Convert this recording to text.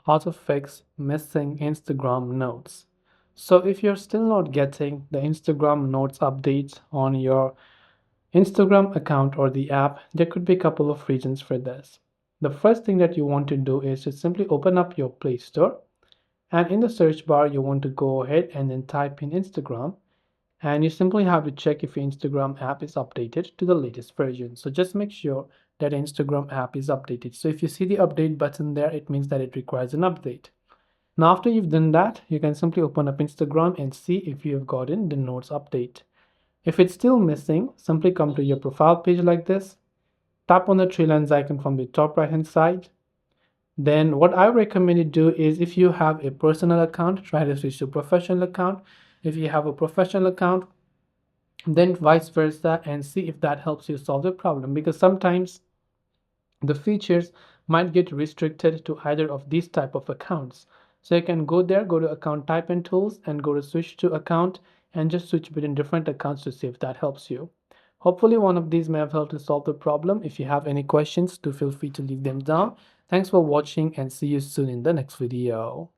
how to fix missing Instagram notes. So if you're still not getting the Instagram notes updates on your Instagram account or the app, there could be a couple of reasons for this. The first thing that you want to do is to simply open up your Play Store, and in the search bar you want to go ahead and then type in Instagram, and you simply have to check if your Instagram app is updated to the latest version. So just make sure that Instagram app is updated. So if you see the update button there, it means that it requires an update. Now after you've done that, you can simply open up Instagram and see if you have gotten the notes update. If it's still missing, simply come to your profile page like this, tap on the three lines icon from the top right hand side. Then what I recommend you do is, if you have a personal account, try to switch to professional account. If you have a professional account, then vice versa, and see if that helps you solve the problem, because sometimes the features might get restricted to either of these type of accounts. So you can go there, go to account type and tools, and go to switch to account, and just switch between different accounts to see if that helps you. Hopefully one of these may have helped to solve the problem. If you have any questions, do feel free to leave them down. Thanks for watching, and see you soon in the next video.